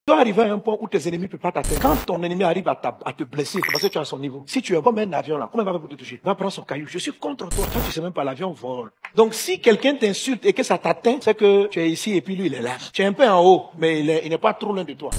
Tu dois arriver à un point où tes ennemis ne peuvent pas t'atteindre. Quand ton ennemi arrive à te blesser, c'est parce que tu es à son niveau. Si tu es comme un avion là, comment il va faire pour te toucher? Il va prendre son caillou. Je suis contre toi. Toi, tu sais même pas, l'avion vole. Donc si quelqu'un t'insulte et que ça t'atteint, c'est que tu es ici et puis lui il est là. Tu es un peu en haut, mais il n'est pas trop loin de toi.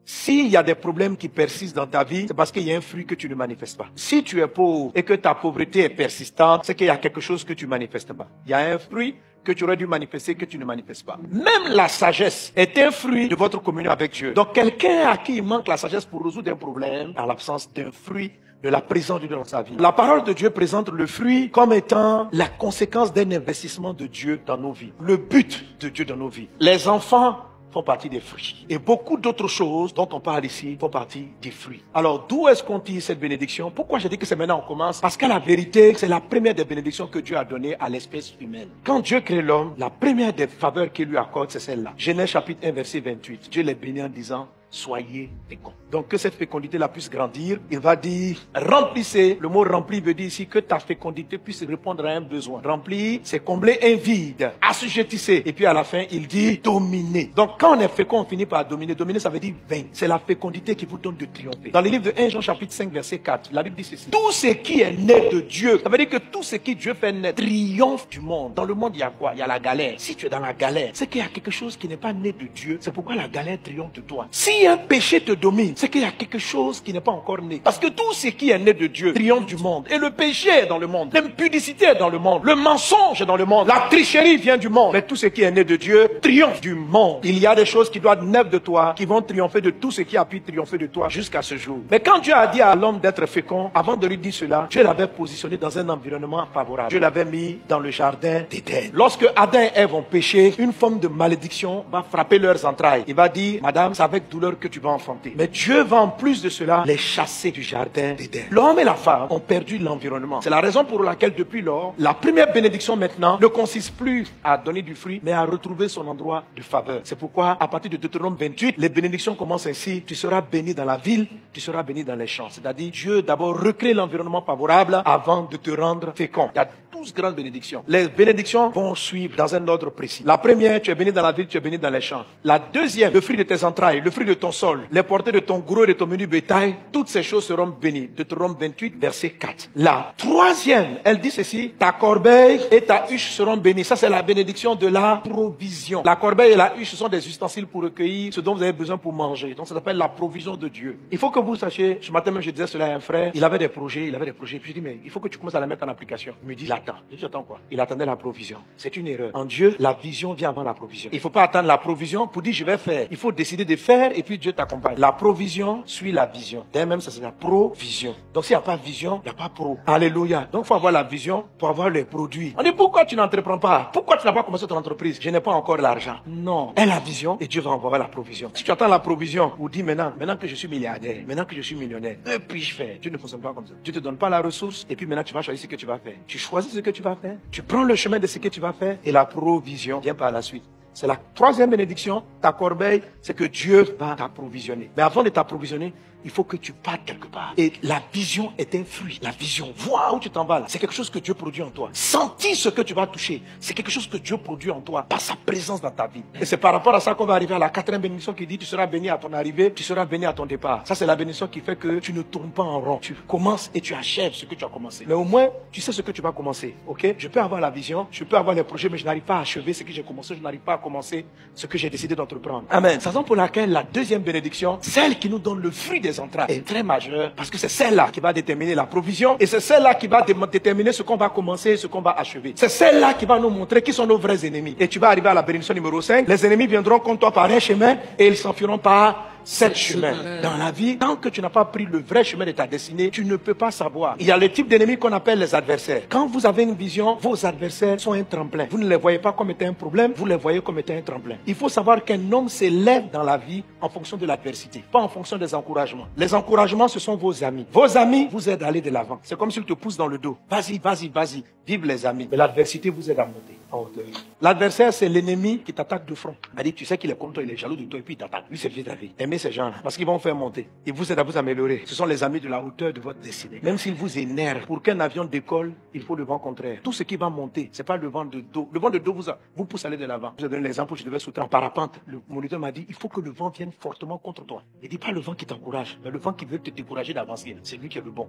S'il y a des problèmes qui persistent dans ta vie, c'est parce qu'il y a un fruit que tu ne manifestes pas. Si tu es pauvre et que ta pauvreté est persistante, c'est qu'il y a quelque chose que tu ne manifestes pas. Il y a un fruit que tu aurais dû manifester que tu ne manifestes pas. Même la sagesse est un fruit de votre communion avec Dieu. Donc quelqu'un à qui il manque la sagesse pour résoudre un problème, en l'absence d'un fruit de la présence de Dieu dans sa vie. La parole de Dieu présente le fruit comme étant la conséquence d'un investissement de Dieu dans nos vies. Le but de Dieu dans nos vies. Les enfants font partie des fruits. Et beaucoup d'autres choses dont on parle ici font partie des fruits. Alors, d'où est-ce qu'on tire cette bénédiction? Pourquoi je dis que c'est maintenant qu'on commence? Parce que la vérité, c'est la première des bénédictions que Dieu a données à l'espèce humaine. Quand Dieu crée l'homme, la première des faveurs qu'il lui accorde, c'est celle-là. Genèse chapitre 1, verset 28. Dieu les bénit en disant: soyez féconds. Donc que cette fécondité-là puisse grandir, il va dire remplissez. Le mot rempli veut dire ici que ta fécondité puisse répondre à un besoin. Remplir, c'est combler un vide. Assujettissez. Et puis à la fin, il dit dominer. Donc quand on est fécond, on finit par dominer. Dominer, ça veut dire vaincre. C'est la fécondité qui vous donne de triompher. Dans le livre de 1 Jean chapitre 5, verset 4, la Bible dit ceci: tout ce qui est né de Dieu, ça veut dire que tout ce qui Dieu fait naître triomphe du monde. Dans le monde, il y a quoi? Il y a la galère. Si tu es dans la galère, c'est qu'il y a quelque chose qui n'est pas né de Dieu. C'est pourquoi la galère triomphe de toi. Si un péché te domine, c'est qu'il y a quelque chose qui n'est pas encore né. Parce que tout ce qui est né de Dieu triomphe du monde. Et le péché est dans le monde. L'impudicité est dans le monde. Le mensonge est dans le monde. La tricherie vient du monde. Mais tout ce qui est né de Dieu triomphe du monde. Il y a des choses qui doivent naître de toi, qui vont triompher de tout ce qui a pu triompher de toi jusqu'à ce jour. Mais quand Dieu a dit à l'homme d'être fécond, avant de lui dire cela, Dieu l'avait positionné dans un environnement favorable. Dieu l'avait mis dans le jardin d'Éden. Lorsque Adam et Ève ont péché, une forme de malédiction va frapper leurs entrailles. Il va dire: madame, c'est avec douleur que tu vas enfanter. Mais Dieu va en plus de cela les chasser du jardin d'Éden. L'homme et la femme ont perdu l'environnement. C'est la raison pour laquelle depuis lors, la première bénédiction maintenant ne consiste plus à donner du fruit, mais à retrouver son endroit de faveur. C'est pourquoi à partir de Deutéronome 28, les bénédictions commencent ainsi: tu seras béni dans la ville, tu seras béni dans les champs. C'est-à-dire Dieu d'abord recrée l'environnement favorable avant de te rendre fécond. Il y a 12 grandes bénédictions. Les bénédictions vont suivre dans un ordre précis. La première, tu es béni dans la ville, tu es béni dans les champs. La deuxième, le fruit de tes entrailles, le fruit de ton sol, les portées de ton gros et de ton menu bétail, toutes ces choses seront bénies. Deutéronome 28, verset 4. La troisième, elle dit ceci: ta corbeille et ta huche seront bénies. Ça, c'est la bénédiction de la provision. La corbeille et la huche, ce sont des ustensiles pour recueillir ce dont vous avez besoin pour manger. Donc, ça s'appelle la provision de Dieu. Il faut que vous sachiez, ce matin même, je disais cela à un frère, il avait des projets. Puis je dis: mais il faut que tu commences à les mettre en application. Il me dit: j'attends. Je dis: j'attends quoi? Il attendait la provision. C'est une erreur. En Dieu, la vision vient avant la provision. Il ne faut pas attendre la provision pour dire je vais faire. Il faut décider de faire et puis Dieu t'accompagne. La provision suit la vision. D'ailleurs même, ça c'est la provision. Donc s'il n'y a pas de vision, il n'y a pas pro. Alléluia. Donc il faut avoir la vision pour avoir les produits. On dit: pourquoi tu n'entreprends pas? Pourquoi tu n'as pas commencé ton entreprise? Je n'ai pas encore l'argent. Non. Elle a la vision et Dieu va envoyer la provision. Si tu attends la provision ou dis maintenant que je suis milliardaire, maintenant que je suis millionnaire, que puis-je faire? Dieu ne fonctionne pas comme ça. Dieu te donne pas la ressource et puis maintenant tu vas choisir ce que tu vas faire. Tu choisis ce que tu vas faire. Tu prends le chemin de ce que tu vas faire et la provision vient par la suite. C'est la troisième bénédiction, ta corbeille, c'est que Dieu va t'approvisionner. Mais avant de t'approvisionner, il faut que tu partes quelque part. Et la vision est un fruit. La vision, vois où tu t'en vas là. C'est quelque chose que Dieu produit en toi. Sentir ce que tu vas toucher, c'est quelque chose que Dieu produit en toi par sa présence dans ta vie. Et c'est par rapport à ça qu'on va arriver à la quatrième bénédiction qui dit: tu seras béni à ton arrivée, tu seras béni à ton départ. Ça, c'est la bénédiction qui fait que tu ne tournes pas en rond. Tu commences et tu achèves ce que tu as commencé. Mais au moins, tu sais ce que tu vas commencer. Ok? Je peux avoir la vision, je peux avoir les projets, mais je n'arrive pas à achever ce que j'ai commencé. Je n'arrive pas à commencer ce que j'ai décidé d'entreprendre. Amen. C'est la raison pour laquelle la deuxième bénédiction, celle qui nous donne le fruit des entrailles, est très majeure, parce que c'est celle-là qui va déterminer la provision et c'est celle-là qui va déterminer ce qu'on va commencer et ce qu'on va achever. C'est celle-là qui va nous montrer qui sont nos vrais ennemis. Et tu vas arriver à la bénédiction numéro 5. Les ennemis viendront contre toi par un chemin et ils s'enfuiront par 7 chemins. Dans la vie, tant que tu n'as pas pris le vrai chemin de ta destinée, tu ne peux pas savoir. Il y a le type d'ennemis qu'on appelle les adversaires. Quand vous avez une vision, vos adversaires sont un tremplin. Vous ne les voyez pas comme étant un problème, vous les voyez comme étant un tremplin. Il faut savoir qu'un homme s'élève dans la vie en fonction de l'adversité, pas en fonction des encouragements. Les encouragements, ce sont vos amis. Vos amis vous aident à aller de l'avant. C'est comme s'ils te poussent dans le dos. Vas-y, vas-y, vas-y. Vive les amis. Mais l'adversité vous aide à monter. en hauteur. L'adversaire, c'est l'ennemi qui t'attaque de front. Il dit, tu sais qu'il est contre toi, il est jaloux de toi et puis il t'attaque. Lui, c'est le ta vie. Aimez ces gens-là parce qu'ils vont faire monter. Ils vous aident à vous améliorer. Ce sont les amis de la hauteur de votre destinée. Même s'ils vous énervent, pour qu'un avion décolle, il faut le vent contraire. Tout ce qui va monter, c'est pas le vent de dos. Le vent de dos vous pousse à aller de l'avant. Je vous ai donné l'exemple où je devais sauter en parapente. Le moniteur m'a dit, il faut que le vent vienne fortement contre toi. Il dit pas le vent qui t'encourage, mais le vent qui veut te décourager d'avancer. C'est lui qui est le bon.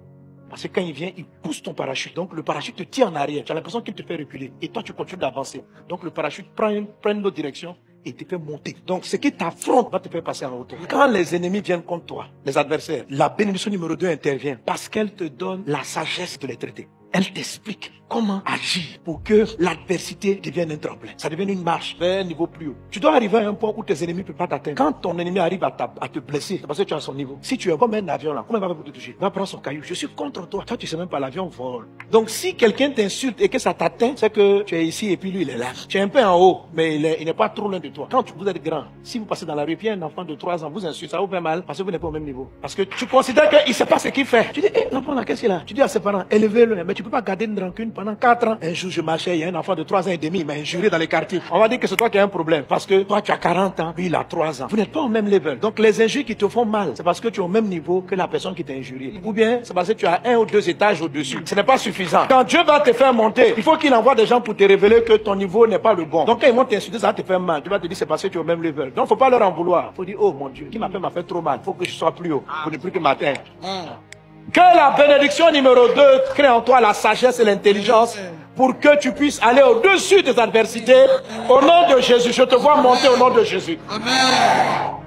Parce que quand il vient, il pousse ton parachute. Donc le parachute te tire en arrière. Tu as l'impression qu'il te fait reculer. Et toi, tu continues d'avancer. Donc le parachute prend une autre direction et te fait monter. Donc ce qui t'affronte va te faire passer en hauteur. Quand les ennemis viennent contre toi, les adversaires, la bénédiction numéro 2 intervient parce qu'elle te donne la sagesse de les traiter. Elle t'explique comment agir pour que l'adversité devienne un tremplin. Ça devienne une marche vers un niveau plus haut. Tu dois arriver à un point où tes ennemis ne peuvent pas t'atteindre. Quand ton ennemi arrive à te blesser, c'est parce que tu es à son niveau. Si tu es comme un avion là, comment il va te toucher? Il va prendre son caillou. Je suis contre toi. Toi, tu sais même pas, l'avion vole. Donc si quelqu'un t'insulte et que ça t'atteint, c'est que tu es ici et puis lui, il est là. Tu es un peu en haut, mais il n'est pas trop loin de toi. Quand vous êtes grand, si vous passez dans la rue, puis un enfant de 3 ans vous insulte, ça vous fait mal parce que vous n'êtes pas au même niveau. Parce que tu considères qu'il ne sait pas ce qu'il fait. Tu dis, l'enfant là, qu'est-ce qu'il a? Tu dis à ses parents, élevez-le, mais tu peux pas garder une rancune pendant 4 ans. Un jour, je marchais, il y a un enfant de 3 ans et demi, il m'a injurié dans les quartiers. On va dire que c'est toi qui as un problème. Parce que toi, tu as 40 ans, lui, il a 3 ans. Vous n'êtes pas au même level. Donc, les injures qui te font mal, c'est parce que tu es au même niveau que la personne qui t'a injurié. Ou bien, c'est parce que tu as 1 ou 2 étages au-dessus. Ce n'est pas suffisant. Quand Dieu va te faire monter, il faut qu'il envoie des gens pour te révéler que ton niveau n'est pas le bon. Donc, quand ils vont t'insulter, ça va te faire mal. Tu vas te dire, c'est parce que tu es au même level. Donc, faut pas leur en vouloir. Faut dire, oh mon Dieu, qui m'a fait trop mal. Faut que je sois plus haut. Pour ne plus que m'atteindre. Que la bénédiction numéro 2 crée en toi la sagesse et l'intelligence pour que tu puisses aller au-dessus des adversités. Au nom de Jésus, je te vois monter au nom de Jésus. Amen.